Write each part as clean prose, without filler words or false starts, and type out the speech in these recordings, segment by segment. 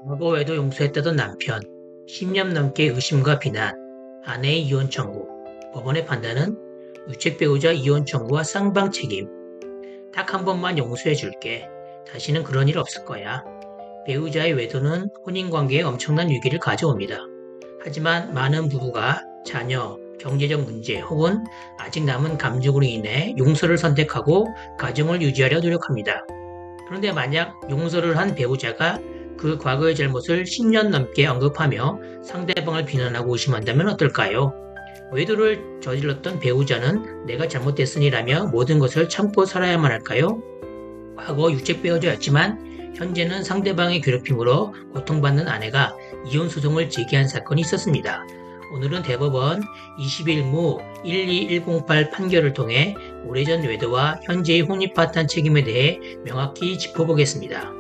과거 외도 용서했다던 남편, 10년 넘게 의심과 비난, 아내의 이혼 청구, 법원의 판단은 유책 배우자 이혼 청구와 쌍방 책임. 딱 한 번만 용서해 줄게. 다시는 그런 일 없을 거야. 배우자의 외도는 혼인관계에 엄청난 위기를 가져옵니다. 하지만 많은 부부가 자녀, 경제적 문제 혹은 아직 남은 감정으로 인해 용서를 선택하고 가정을 유지하려 노력합니다. 그런데 만약 용서를 한 배우자가 그 과거의 잘못을 10년 넘게 언급하며 상대방을 비난하고 의심한다면 어떨까요? 외도를 저질렀던 배우자는 내가 잘못했으니라며 모든 것을 참고 살아야만 할까요? 과거 유책 배우자였지만 현재는 상대방의 괴롭힘으로 고통받는 아내가 이혼 소송을 제기한 사건이 있었습니다. 오늘은 대법원 21무 12108 판결을 통해 오래전 외도와 현재의 혼입파탄 책임에 대해 명확히 짚어보겠습니다.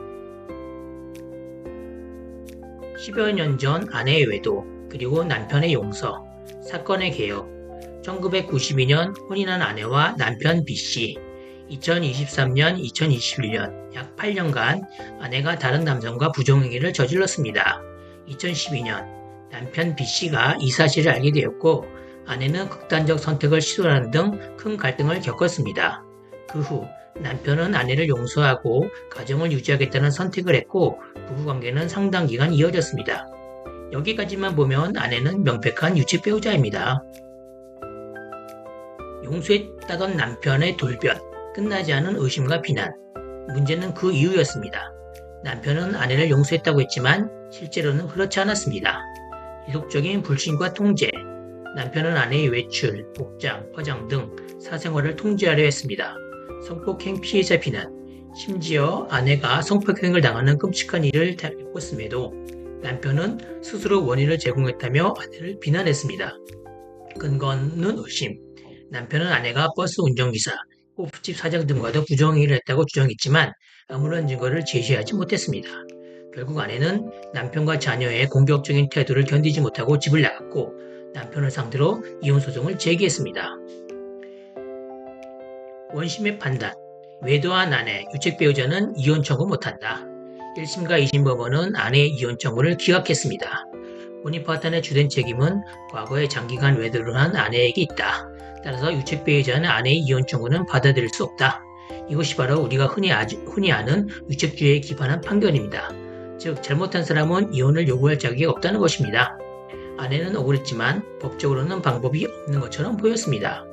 10여 년 전 아내의 외도, 그리고 남편의 용서, 사건의 개요. 1992년 혼인한 아내와 남편 B씨, 2023년, 2021년 약 8년간 아내가 다른 남성과 부정행위를 저질렀습니다. 2012년 남편 B씨가 이 사실을 알게 되었고 아내는 극단적 선택을 시도하는 등 큰 갈등을 겪었습니다. 그 후 남편은 아내를 용서하고 가정을 유지하겠다는 선택을 했고 부부관계는 상당 기간 이어졌습니다. 여기까지만 보면 아내는 명백한 유책 배우자입니다. 용서했다던 남편의 돌변, 끝나지 않은 의심과 비난. 문제는 그 이유였습니다. 남편은 아내를 용서했다고 했지만 실제로는 그렇지 않았습니다. 지속적인 불신과 통제. 남편은 아내의 외출, 복장, 화장 등 사생활을 통제하려 했습니다. 성폭행 피해자 비난. 심지어 아내가 성폭행을 당하는 끔찍한 일을 겪었음에도 남편은 스스로 원인을 제공했다며 아내를 비난했습니다. 근거는 의심. 남편은 아내가 버스 운전기사, 호프집 사장 등과도 부정행위를 했다고 주장했지만 아무런 증거를 제시하지 못했습니다. 결국 아내는 남편과 자녀의 공격적인 태도를 견디지 못하고 집을 나갔고 남편을 상대로 이혼소송을 제기했습니다. 원심의 판단. 외도한 아내, 유책 배우자는 이혼 청구 못한다. 1심과 2심 법원은 아내의 이혼 청구를 기각했습니다. 혼인파탄의 주된 책임은 과거에 장기간 외도를 한 아내에게 있다. 따라서 유책 배우자는 아내의 이혼 청구는 받아들일 수 없다. 이것이 바로 우리가 흔히 아는 유책주의에 기반한 판결입니다. 즉 잘못한 사람은 이혼을 요구할 자격이 없다는 것입니다. 아내는 억울했지만 법적으로는 방법이 없는 것처럼 보였습니다.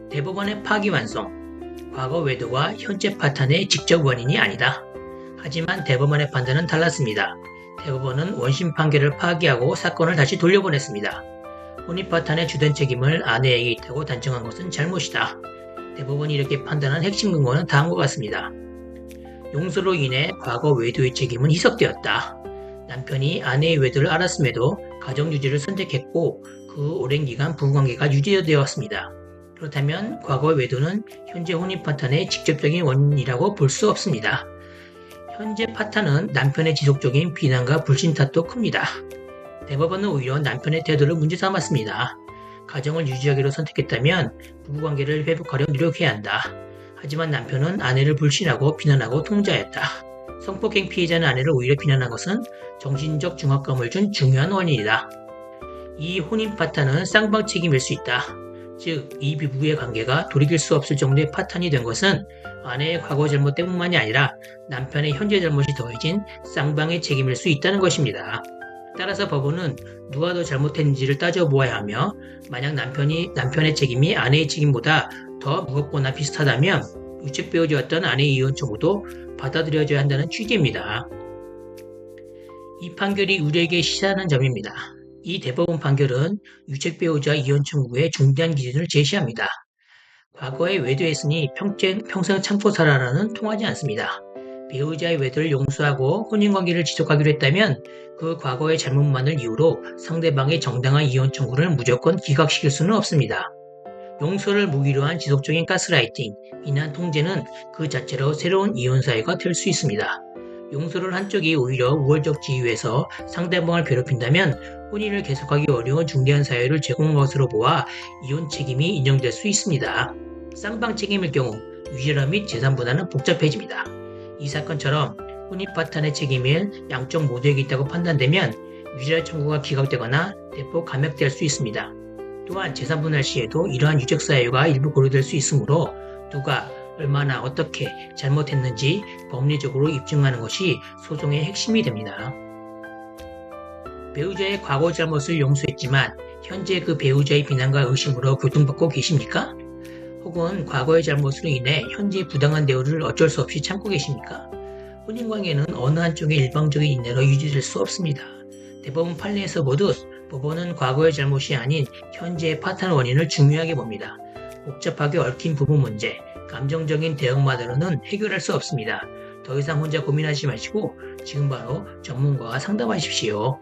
대법원의 파기환송. 과거 외도와 현재 파탄의 직접 원인이 아니다. 하지만 대법원의 판단은 달랐습니다. 대법원은 원심 판결을 파기하고 사건을 다시 돌려보냈습니다. 혼인파탄의 주된 책임을 아내에게 있다고 단정한 것은 잘못이다. 대법원이 이렇게 판단한 핵심 근거는 다음과 같습니다. 용서로 인해 과거 외도의 책임은 희석되었다. 남편이 아내의 외도를 알았음에도 가정 유지를 선택했고 그 오랜 기간 부부관계가 유지되었습니다. 그렇다면 과거 외도는 현재 혼인파탄의 직접적인 원인이라고 볼 수 없습니다. 현재 파탄은 남편의 지속적인 비난과 불신 탓도 큽니다. 대법원은 오히려 남편의 태도를 문제 삼았습니다. 가정을 유지하기로 선택했다면 부부관계를 회복하려 노력해야 한다. 하지만 남편은 아내를 불신하고 비난하고 통제하였다. 성폭행 피해자는 아내를 오히려 비난한 것은 정신적 중압감을 준 중요한 원인이다. 이 혼인 파탄은 쌍방 책임일 수 있다. 즉, 이 부부의 관계가 돌이킬 수 없을 정도의 파탄이 된 것은 아내의 과거 잘못 때문만이 아니라 남편의 현재 잘못이 더해진 쌍방의 책임일 수 있다는 것입니다. 따라서 법원은 누가 더 잘못했는지를 따져보아야 하며 만약 남편의 책임이 아내의 책임보다 더 무겁거나 비슷하다면 유책 배우자였던 아내의 이혼 청구도 받아들여져야 한다는 취지입니다. 이 판결이 우리에게 시사하는 점입니다. 이 대법원 판결은 유책 배우자 이혼 청구의 중대한 기준을 제시합니다. 과거에 외도했으니 평생 참고 살아라는 통하지 않습니다. 배우자의 외도를 용서하고 혼인관계를 지속하기로 했다면 그 과거의 잘못만을 이유로 상대방의 정당한 이혼 청구를 무조건 기각시킬 수는 없습니다. 용서를 무기로 한 지속적인 가스라이팅, 비난 통제는 그 자체로 새로운 이혼 사회가 될 수 있습니다. 용서를 한 쪽이 오히려 우월적 지위에서 상대방을 괴롭힌다면 혼인을 계속하기 어려운 중대한 사유를 제공한 것으로 보아 이혼 책임이 인정될 수 있습니다. 쌍방 책임일 경우 유죄라 및 재산 분할은 복잡해집니다. 이 사건처럼 혼입 파탄의 책임을 양쪽 모두에게 있다고 판단되면 유죄 청구가 기각되거나 대폭 감액될 수 있습니다. 또한 재산분할 시에도 이러한 유책 사유가 일부 고려될 수 있으므로 누가 얼마나 어떻게 잘못했는지 법리적으로 입증하는 것이 소송의 핵심이 됩니다. 배우자의 과거 잘못을 용서했지만 현재 그 배우자의 비난과 의심으로 고통받고 계십니까? 혹은 과거의 잘못으로 인해 현재 부당한 대우를 어쩔 수 없이 참고 계십니까? 혼인관계는 어느 한쪽의 일방적인 인내로 유지될 수 없습니다. 대법원 판례에서 보듯 법원은 과거의 잘못이 아닌 현재의 파탄 원인을 중요하게 봅니다. 복잡하게 얽힌 부부 문제, 감정적인 대응만으로는 해결할 수 없습니다. 더 이상 혼자 고민하지 마시고 지금 바로 전문가와 상담하십시오.